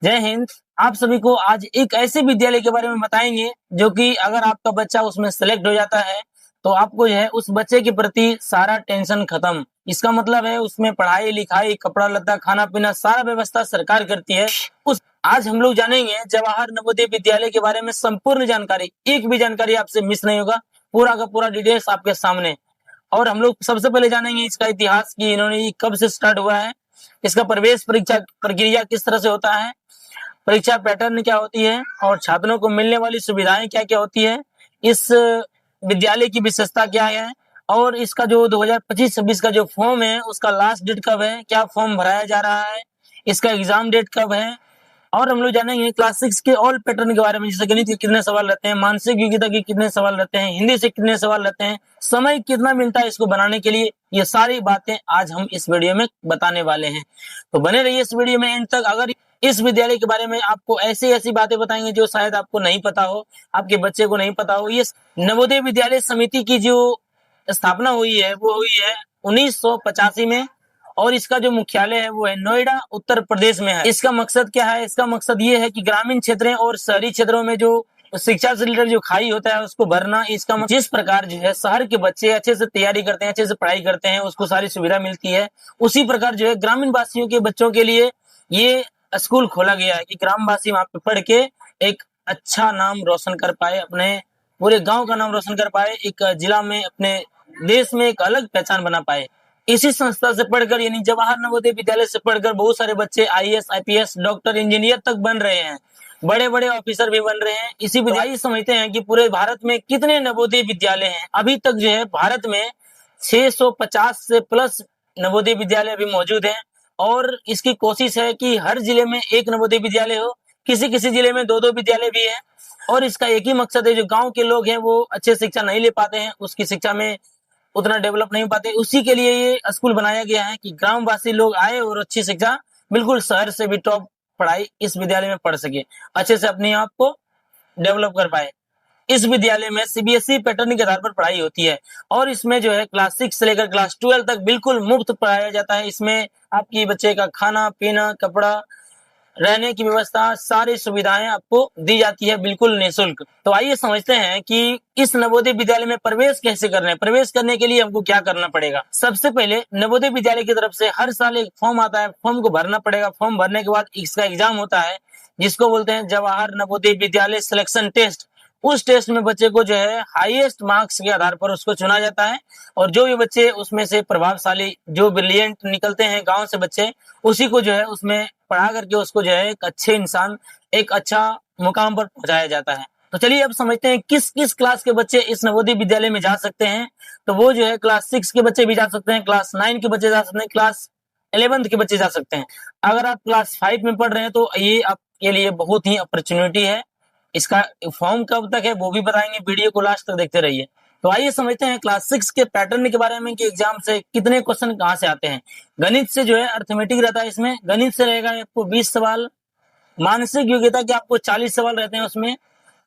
जय हिंद। आप सभी को आज एक ऐसे विद्यालय के बारे में बताएंगे जो कि अगर आपका बच्चा उसमें सेलेक्ट हो जाता है तो आपको जो है उस बच्चे के प्रति सारा टेंशन खत्म। इसका मतलब है उसमें पढ़ाई लिखाई कपड़ा लत्ता खाना पीना सारा व्यवस्था सरकार करती है। उस आज हम लोग जानेंगे जवाहर नवोदय विद्यालय के बारे में संपूर्ण जानकारी, एक भी जानकारी आपसे मिस नहीं होगा, पूरा का पूरा डिटेल्स आपके सामने। और हम लोग सबसे पहले जानेंगे इसका इतिहास कि इन्होंने ये कब से स्टार्ट हुआ है, इसका प्रवेश परीक्षा प्रक्रिया किस तरह से होता है, परीक्षा पैटर्न क्या होती है और छात्रों को मिलने वाली सुविधाएं क्या क्या होती है, इस विद्यालय की विशेषता क्या है और इसका जो 2025-26 का जो फॉर्म है उसका लास्ट डेट कब है, क्या फॉर्म भराया जा रहा है, इसका एग्जाम डेट कब है। और हम लोग जानेंगे क्लास 6 के ऑल पैटर्न के बारे में, जैसे गणित के कितने सवाल रहते हैं, मानसिक योग्यता के कितने सवाल रहते हैं, हिंदी से कितने सवाल रहते हैं, समय कितना मिलता है इसको बनाने के लिए। ये सारी बातें आज हम इस वीडियो में बताने वाले हैं, तो बने रहिए इस वीडियो में एंड तक। अगर इस विद्यालय के बारे में आपको ऐसी ऐसी बातें बताएंगे जो शायद आपको नहीं पता हो, आपके बच्चे को नहीं पता हो। ये नवोदय विद्यालय समिति की जो स्थापना हुई है वो हुई है 1985 में और इसका जो मुख्यालय है वो है नोएडा उत्तर प्रदेश में है। इसका मकसद क्या है? इसका मकसद ये है कि ग्रामीण क्षेत्रों और शहरी क्षेत्रों में जो शिक्षा से रिलेटेड जो खाई होता है उसको भरना। इसका जिस प्रकार जो है शहर के बच्चे अच्छे से तैयारी करते हैं, अच्छे से पढ़ाई करते हैं, उसको सारी सुविधा मिलती है, उसी प्रकार जो है ग्रामीण वासियों के बच्चों के लिए ये स्कूल खोला गया है कि ग्रामवासी वहां पे पढ़ के एक अच्छा नाम रोशन कर पाए, अपने पूरे गांव का नाम रोशन कर पाए, एक जिला में अपने देश में एक अलग पहचान बना पाए। इसी संस्था से पढ़कर यानी जवाहर नवोदय विद्यालय से पढ़कर बहुत सारे बच्चे आईएएस, आईपीएस, डॉक्टर, इंजीनियर तक बन रहे हैं, बड़े बड़े ऑफिसर भी बन रहे हैं। इसी विद्यालय समझते हैं कि पूरे भारत में कितने नवोदय विद्यालय हैं। अभी तक जो है भारत में 650 से प्लस नवोदय विद्यालय अभी मौजूद हैं और इसकी कोशिश है कि हर जिले में एक नवोदय विद्यालय हो, किसी किसी जिले में दो दो विद्यालय भी है। और इसका एक ही मकसद है, जो गांव के लोग हैं वो अच्छे शिक्षा नहीं ले पाते हैं, उसकी शिक्षा में उतना डेवलप नहीं पाते, उसी के लिए ये स्कूल बनाया गया है कि ग्रामवासी लोग आए और अच्छी शिक्षा बिल्कुल शहर से भी टॉप पढ़ाई इस विद्यालय में पढ़ सके, अच्छे से अपने आप को डेवलप कर पाए। इस विद्यालय में सीबीएसई पैटर्न के आधार पर पढ़ाई होती है और इसमें जो है क्लास 6 से लेकर क्लास 12 तक बिल्कुल मुफ्त पढ़ाया जाता है। इसमें आपकी बच्चे का खाना पीना कपड़ा रहने की व्यवस्था सारी सुविधाएं आपको दी जाती है बिल्कुल निःशुल्क। तो आइए समझते हैं कि इस नवोदय विद्यालय में प्रवेश कैसे करना है। प्रवेश करने के लिए हमको क्या करना पड़ेगा? सबसे पहले नवोदय विद्यालय की तरफ से हर साल एक फॉर्म आता है, फॉर्म को भरना पड़ेगा। फॉर्म भरने के बाद इसका एग्जाम होता है जिसको बोलते हैं जवाहर नवोदय विद्यालय सिलेक्शन टेस्ट। उस टेस्ट में बच्चे को जो है हाईएस्ट मार्क्स के आधार पर उसको चुना जाता है और जो भी बच्चे उसमें से प्रभावशाली जो ब्रिलियंट निकलते हैं गांव से बच्चे, उसी को जो है उसमें पढ़ा करके उसको जो है एक अच्छे इंसान, एक अच्छा मुकाम पर पहुंचाया जाता है। तो चलिए अब समझते हैं किस किस क्लास के बच्चे इस नवोदय विद्यालय में जा सकते हैं। तो वो जो है क्लास 6 के बच्चे भी जा सकते हैं, क्लास 9 के बच्चे जा सकते हैं, क्लास 11th के बच्चे जा सकते हैं। अगर आप क्लास 5 में पढ़ रहे हैं तो ये आपके लिए बहुत ही अपॉर्चुनिटी है। इसका फॉर्म कब तक है वो भी बताएंगे, वीडियो को लास्ट तक देखते रहिए। तो आइए समझते हैं क्लास 6 के पैटर्न के बारे में कि एग्जाम से कितने क्वेश्चन कहाँ से आते हैं। गणित से जो है अर्थमेटिक रहता है, इसमें गणित से रहेगा आपको 20 सवाल, मानसिक योग्यता के आपको 40 सवाल रहते हैं उसमें,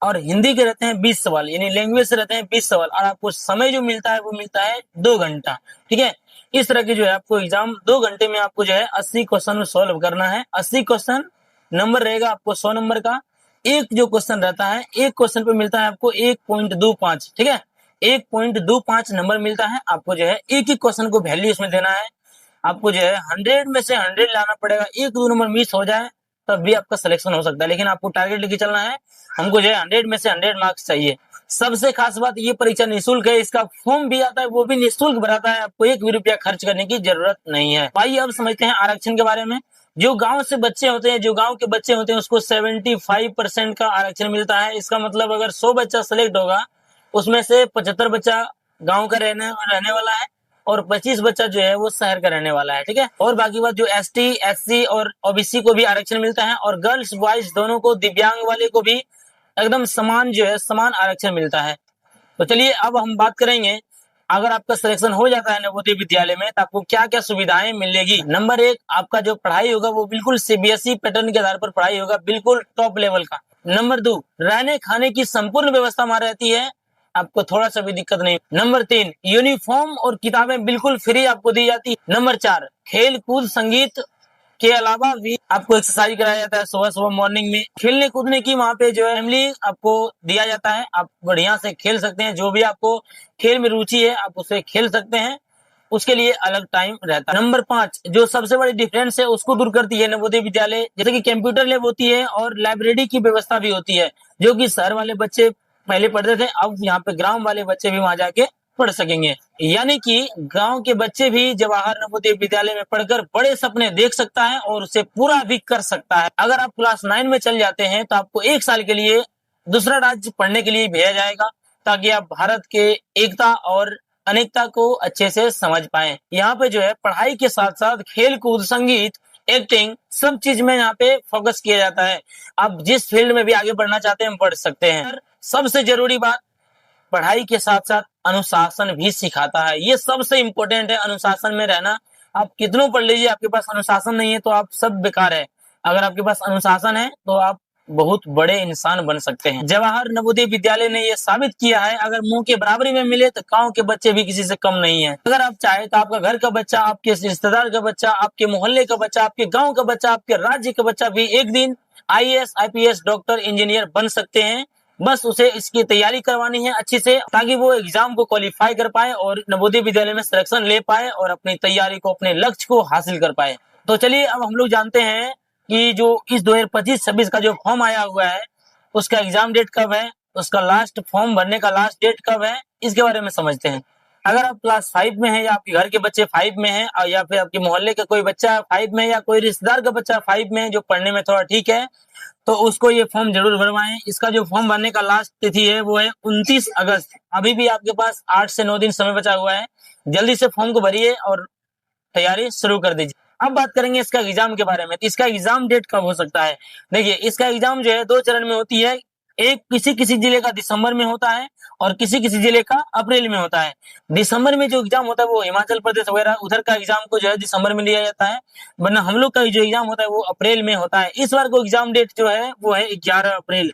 और हिंदी के रहते हैं 20 सवाल, यानी लैंग्वेज से रहते हैं 20 सवाल। और आपको समय जो मिलता है वो मिलता है 2 घंटा। ठीक है, इस तरह की जो है आपको एग्जाम 2 घंटे में आपको जो है 80 क्वेश्चन सोल्व करना है। 80 क्वेश्चन नंबर रहेगा आपको 100 नंबर का। एक जो क्वेश्चन रहता है, एक क्वेश्चन पे मिलता है आपको 1.25। ठीक है, 1.25 नंबर मिलता है आपको। जो है एक ही क्वेश्चन को वैल्यू इसमें देना है आपको। जो है 100 में से 100 लाना पड़ेगा। एक दो नंबर मिस हो जाए तब भी आपका सिलेक्शन हो सकता है, लेकिन आपको टारगेट लेके चलना है। हमको जो है 100 में से 100 मार्क्स चाहिए। सबसे खास बात, ये परीक्षा निःशुल्क है, इसका फॉर्म भी आता है वो भी निःशुल्क भराता है, आपको 1 भी रुपया खर्च करने की जरूरत नहीं है। आइए अब समझते हैं आरक्षण के बारे में। जो गांव से बच्चे होते हैं, जो गांव के बच्चे होते हैं उसको 75% का आरक्षण मिलता है। इसका मतलब अगर 100 बच्चा सेलेक्ट होगा उसमें से 75 बच्चा गांव का रहने वाला है और 25 बच्चा जो है वो शहर का रहने वाला है। ठीक है, और बाकी बात जो एसटी, एससी और ओबीसी को भी आरक्षण मिलता है और गर्ल्स बॉयज दोनों को, दिव्यांग वाले को भी एकदम समान जो है समान आरक्षण मिलता है। तो चलिए अब हम बात करेंगे, अगर आपका सिलेक्शन हो जाता है नवोदय विद्यालय में तो आपको क्या क्या सुविधाएं मिलेगी। नंबर 1, आपका जो पढ़ाई होगा वो बिल्कुल सीबीएसई पैटर्न के आधार पर पढ़ाई होगा, बिल्कुल टॉप लेवल का। नंबर 2, रहने खाने की संपूर्ण व्यवस्था वहां रहती है, आपको थोड़ा सा भी दिक्कत नहीं। नंबर 3, यूनिफॉर्म और किताबें बिल्कुल फ्री आपको दी जाती है। नंबर 4, खेल कूद संगीत के अलावा भी आपको एक्सरसाइज कराया जाता है सुबह सुबह मॉर्निंग में। खेलने कूदने की वहाँ पे जो है फैमिली आपको दिया जाता है, आप बढ़िया से खेल सकते हैं, जो भी आपको खेल में रुचि है आप उसे खेल सकते हैं, उसके लिए अलग टाइम रहता है। नंबर 5 जो सबसे बड़ी डिफरेंस है उसको दूर करती है नवोदय विद्यालय, जैसे कि कंप्यूटर लैब होती है और लाइब्रेरी की व्यवस्था भी होती है, जो कि शहर वाले बच्चे पहले पढ़ते थे, अब यहाँ पे ग्राम वाले बच्चे भी वहां जाके पढ़ सकेंगे। यानी कि गांव के बच्चे भी जवाहर नवोदय विद्यालय में पढ़कर बड़े सपने देख सकता है और उसे पूरा भी कर सकता है। अगर आप क्लास 9 में चल जाते हैं तो आपको 1 साल के लिए दूसरा राज्य पढ़ने के लिए भेजा जाएगा, ताकि आप भारत के एकता और अनेकता को अच्छे से समझ पाए। यहाँ पे जो है पढ़ाई के साथ साथ खेल कूद, संगीत, एक्टिंग, सब चीज में यहाँ पे फोकस किया जाता है। आप जिस फील्ड में भी आगे बढ़ना चाहते हैं पढ़ सकते हैं। सबसे जरूरी बात, पढ़ाई के साथ साथ अनुशासन भी सिखाता है, ये सबसे इम्पोर्टेंट है, अनुशासन में रहना। आप कितनों पढ़ लीजिए, आपके पास अनुशासन नहीं है तो आप सब बेकार है। अगर आपके पास अनुशासन है तो आप बहुत बड़े इंसान बन सकते हैं। जवाहर नवोदय विद्यालय ने यह साबित किया है, अगर मुंह के बराबरी में मिले तो गांव के बच्चे भी किसी से कम नहीं है। अगर आप चाहे तो आपका घर का बच्चा, आपके रिश्तेदार का बच्चा, आपके मोहल्ले का बच्चा, आपके गांव का बच्चा, आपके राज्य का बच्चा भी एक दिन IAS, IPS, डॉक्टर, इंजीनियर बन सकते हैं। बस उसे इसकी तैयारी करवानी है अच्छी से, ताकि वो एग्जाम को क्वालिफाई कर पाए और नवोदय विद्यालय में सिलेक्शन ले पाए और अपनी तैयारी को, अपने लक्ष्य को हासिल कर पाए। तो चलिए अब हम लोग जानते हैं कि जो इस 2025-26 का जो फॉर्म आया हुआ है उसका एग्जाम डेट कब है, उसका लास्ट फॉर्म भरने का लास्ट डेट कब है, इसके बारे में समझते हैं। अगर आप क्लास 5 में हैं या आपके घर के बच्चे 5 में हैं और या फिर आपके मोहल्ले का कोई बच्चा 5 में या कोई रिश्तेदार का बच्चा 5 में है जो पढ़ने में थोड़ा ठीक है, तो उसको ये फॉर्म जरूर भरवाएं। इसका जो फॉर्म भरने का लास्ट तिथि है वो है 29 अगस्त। अभी भी आपके पास 8 से 9 दिन समय बचा हुआ है, जल्दी से फॉर्म को भरिए और तैयारी शुरू कर दीजिए। अब बात करेंगे इसका एग्जाम के बारे में। तो इसका एग्जाम डेट कब हो सकता है? देखिए, इसका एग्जाम जो है 2 चरण में होती है। एक किसी किसी जिले का दिसंबर में होता है और किसी किसी जिले का अप्रैल में होता है। दिसंबर में जो एग्जाम होता है वो हिमाचल प्रदेश वगैरह उधर का एग्जाम को जो है दिसंबर में लिया जाता है, वरना हम लोग का जो एग्जाम होता है वो अप्रैल में होता है। इस बार को एग्जाम डेट जो है वो है 11 अप्रैल।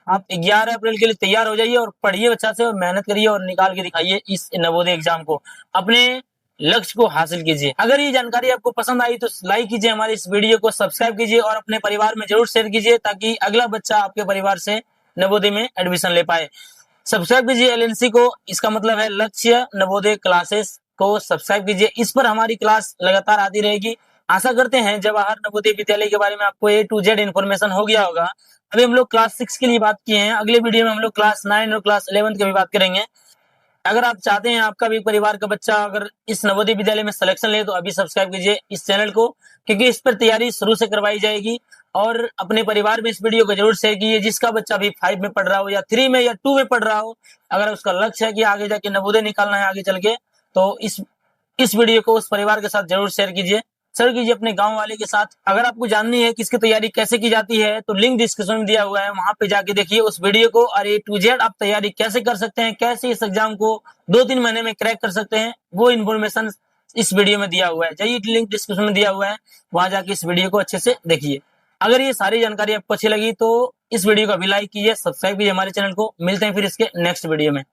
आप 11 अप्रैल के लिए तैयार हो जाइए और पढ़िए अच्छा से और मेहनत करिए और निकाल के दिखाइए इस नवोदय एग्जाम को, अपने लक्ष्य को हासिल कीजिए। अगर ये जानकारी आपको पसंद आई तो लाइक कीजिए हमारे इस वीडियो को, सब्सक्राइब कीजिए और अपने परिवार में जरूर शेयर कीजिए, ताकि अगला बच्चा आपके परिवार से नवोदय में एडमिशन ले पाए। सब्सक्राइब कीजिए LNC को, इसका मतलब है लक्ष्य नवोदय क्लासेस को सब्सक्राइब कीजिए। इस पर हमारी क्लास लगातार आती रहेगी। आशा करते हैं जवाहर नवोदय विद्यालय के बारे में आपको A to Z इन्फॉर्मेशन हो गया होगा। अभी हम लोग क्लास 6 की बात किए हैं, अगले वीडियो में हम लोग क्लास 9 और क्लास 11 की भी बात करेंगे। अगर आप चाहते हैं आपका भी परिवार का बच्चा अगर इस नवोदय विद्यालय में सिलेक्शन ले तो अभी सब्सक्राइब कीजिए इस चैनल को, क्योंकि इस पर तैयारी शुरू से करवाई जाएगी। और अपने परिवार में इस वीडियो को जरूर शेयर कीजिए, जिसका बच्चा भी 5 में पढ़ रहा हो या 3 में या 2 में पढ़ रहा हो, अगर उसका लक्ष्य है कि आगे जाके नवोदय निकालना है आगे चल के, तो इस वीडियो को उस परिवार के साथ जरूर शेयर कीजिए अपने गांव वाले के साथ। अगर आपको जाननी है कि इसकी तैयारी कैसे की जाती है तो लिंक डिस्क्रिप्शन में दिया हुआ है, वहां पे जाके देखिए उस वीडियो को, और A to Z आप तैयारी कैसे कर सकते हैं, कैसे इस एग्जाम को 2-3 महीने में क्रैक कर सकते हैं, वो इन्फॉर्मेशन इस वीडियो में दिया हुआ है। जाइए, लिंक डिस्क्रिप्शन में दिया हुआ है, वहां जाके इस वीडियो को अच्छे से देखिए। अगर ये सारी जानकारी आपको अच्छी लगी तो इस वीडियो को अभी लाइक कीजिए, सब्सक्राइब कीजिए हमारे चैनल को। मिलते हैं फिर इसके नेक्स्ट वीडियो में।